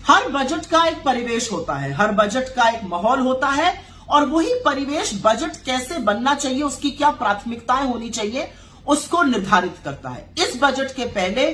हर budget का एक परिवेश होता है, हर बजट का एक माहौल होता है और वही परिवेश बजट कैसे बनना चाहिए, उसकी क्या प्राथमिकताएं होनी चाहिए, उसको निर्धारित करता है। इस बजट के पहले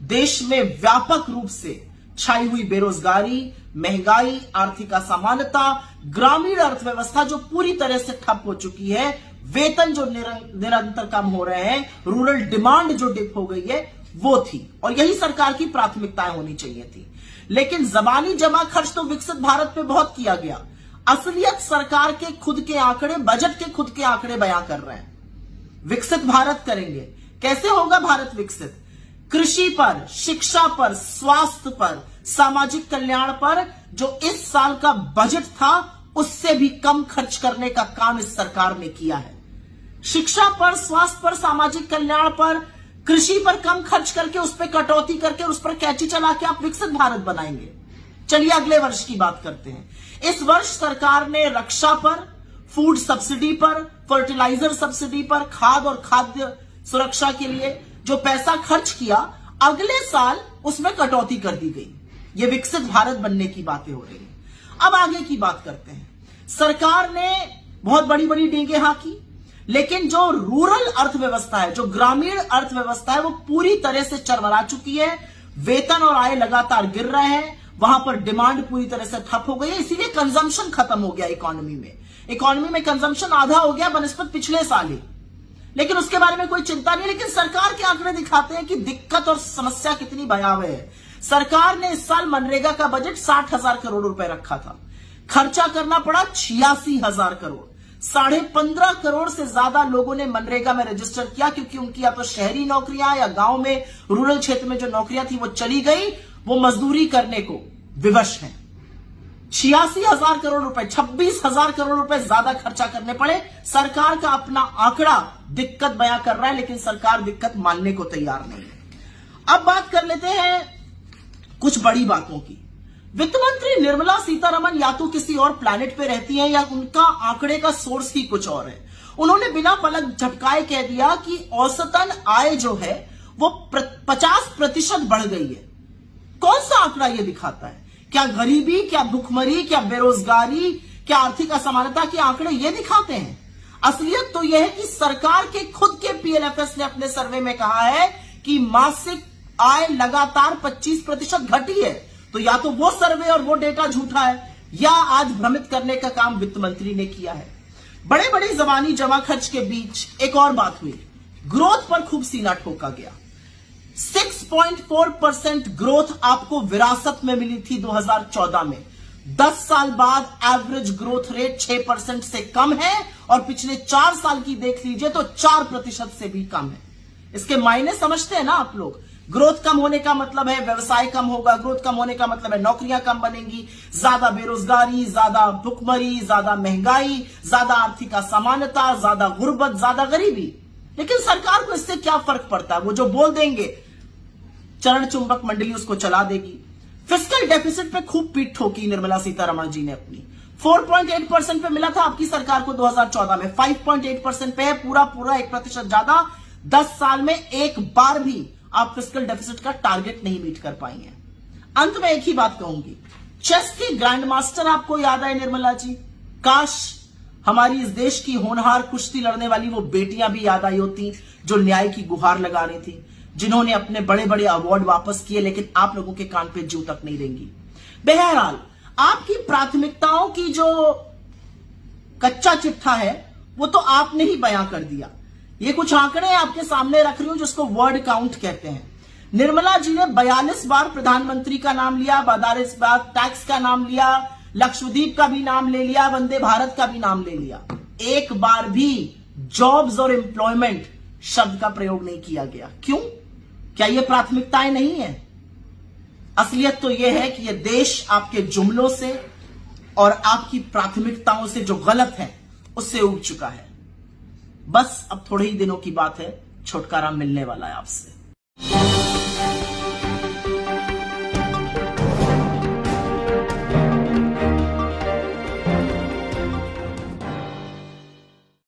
देश में व्यापक रूप से छाई हुई बेरोजगारी, महंगाई, आर्थिक असमानता, ग्रामीण अर्थव्यवस्था जो पूरी तरह से ठप हो चुकी है, वेतन जो निरंतर कम हो रहे हैं, रूरल डिमांड जो डिप हो गई है, वो थी और यही सरकार की प्राथमिकताएं होनी चाहिए थी। लेकिन जबानी जमा खर्च तो विकसित भारत पे बहुत किया गया। असलियत सरकार के खुद के आंकड़े, बजट के खुद के आंकड़े बयां कर रहे हैं। विकसित भारत करेंगे, कैसे होगा भारत विकसित? कृषि पर, शिक्षा पर, स्वास्थ्य पर, सामाजिक कल्याण पर जो इस साल का बजट था उससे भी कम खर्च करने का काम इस सरकार ने किया है। शिक्षा पर, स्वास्थ्य पर, सामाजिक कल्याण पर, कृषि पर कम खर्च करके उस पर कटौती करके उस पर कैची चला के आप विकसित भारत बनाएंगे। चलिए अगले वर्ष की बात करते हैं। इस वर्ष सरकार ने रक्षा पर, फूड सब्सिडी पर, फर्टिलाइजर सब्सिडी पर, खाद और खाद्य सुरक्षा के लिए जो पैसा खर्च किया, अगले साल उसमें कटौती कर दी गई। ये विकसित भारत बनने की बातें हो रही हैं। अब आगे की बात करते हैं। सरकार ने बहुत बड़ी बड़ी डींगे हाँकी, लेकिन जो रूरल अर्थव्यवस्था है, जो ग्रामीण अर्थव्यवस्था है, वो पूरी तरह से चरमरा चुकी है। वेतन और आय लगातार गिर रहे हैं, वहां पर डिमांड पूरी तरह से ठप हो गई है, इसीलिए कंजम्पशन खत्म हो गया इकोनॉमी में। इकोनॉमी में कंजम्पशन आधा हो गया बनस्पत पिछले साल ही, लेकिन उसके बारे में कोई चिंता नहीं। लेकिन सरकार के आंकड़े दिखाते हैं कि दिक्कत और समस्या कितनी भयावह है। सरकार ने इस साल मनरेगा का बजट 60,000 करोड़ रुपए रखा था, खर्चा करना पड़ा 86,000 करोड़। 15.5 करोड़ से ज्यादा लोगों ने मनरेगा में रजिस्टर किया, क्योंकि उनकी या तो शहरी नौकरियां या गांव में रूरल क्षेत्र में जो नौकरियां थी वो चली गई, वो मजदूरी करने को विवश हैं। 86,000 करोड़ रुपए, 26,000 करोड़ रुपए ज्यादा खर्चा करने पड़े। सरकार का अपना आंकड़ा दिक्कत बयां कर रहा है, लेकिन सरकार दिक्कत मानने को तैयार नहीं है। अब बात कर लेते हैं कुछ बड़ी बातों की। वित्त मंत्री निर्मला सीतारमण या तो किसी और प्लैनेट पे रहती हैं या उनका आंकड़े का सोर्स ही कुछ और है। उन्होंने बिना पलक झपकाए कह दिया कि औसतन आय जो है वो 50% बढ़ गई है। कौन सा आंकड़ा ये दिखाता है? क्या गरीबी, क्या भुखमरी, क्या बेरोजगारी, क्या आर्थिक असमानता के आंकड़े ये दिखाते हैं? असलियत तो यह है कि सरकार के खुद के पीएलएफएस ने अपने सर्वे में कहा है कि मासिक आय लगातार 25% घटी है। तो या तो वो सर्वे और वो डेटा झूठा है, या आज भ्रमित करने का काम वित्त मंत्री ने किया है। बड़े बड़े जबानी जमा खर्च के बीच एक और बात हुई, ग्रोथ पर खूब सीना ठोका गया। 6.4% ग्रोथ आपको विरासत में मिली थी 2014 में। 10 साल बाद एवरेज ग्रोथ रेट 6% से कम है और पिछले 4 साल की देख लीजिए तो 4% से भी कम है। इसके मायने समझते हैं ना आप लोग? ग्रोथ कम होने का मतलब है व्यवसाय कम होगा, ग्रोथ कम होने का मतलब है नौकरियां कम बनेंगी, ज्यादा बेरोजगारी, ज्यादा भुखमरी, ज्यादा महंगाई, ज्यादा आर्थिक असमानता, ज्यादा गुर्बत, ज्यादा गरीबी। लेकिन सरकार को इससे क्या फर्क पड़ता है? वो जो बोल देंगे चरण चुंबक मंडली उसको चला देगी। फिस्कल डेफिसिट पे खूब पीठ ठोकी निर्मला सीतारमण जी ने अपनी। 4.8% पे मिला था आपकी सरकार को 2014 में, 5.8% पे है, पूरा 1% ज्यादा। 10 साल में एक बार भी आप फिस्कल डेफिसिट का टारगेट नहीं मीट कर पाई हैं। अंत में एक ही बात कहूंगी, चेस की ग्रैंड मास्टर आपको याद आए निर्मला जी? काश हमारी इस देश की होनहार कुश्ती लड़ने वाली वो बेटियां भी याद आई होती जो न्याय की गुहार लगा रही थी, जिन्होंने अपने बड़े बड़े अवार्ड वापस किए, लेकिन आप लोगों के कान पे जू तक नहीं रहेंगी। बहरहाल आपकी प्राथमिकताओं की जो कच्चा चिट्ठा है वो तो आपने ही बयां कर दिया। ये कुछ आंकड़े आपके सामने रख रही हूं जिसको वर्ड काउंट कहते हैं। निर्मला जी ने 42 बार प्रधानमंत्री का नाम लिया, 42 बार टैक्स का नाम लिया, लक्षद्वीप का भी नाम ले लिया, वंदे भारत का भी नाम ले लिया। एक बार भी जॉब्स और एम्प्लॉयमेंट शब्द का प्रयोग नहीं किया गया। क्यों? क्या ये प्राथमिकताएं नहीं है? असलियत तो यह है कि यह देश आपके जुमलों से और आपकी प्राथमिकताओं से जो गलत है उससे उग चुका है। बस अब थोड़े ही दिनों की बात है, छुटकारा मिलने वाला है आपसे।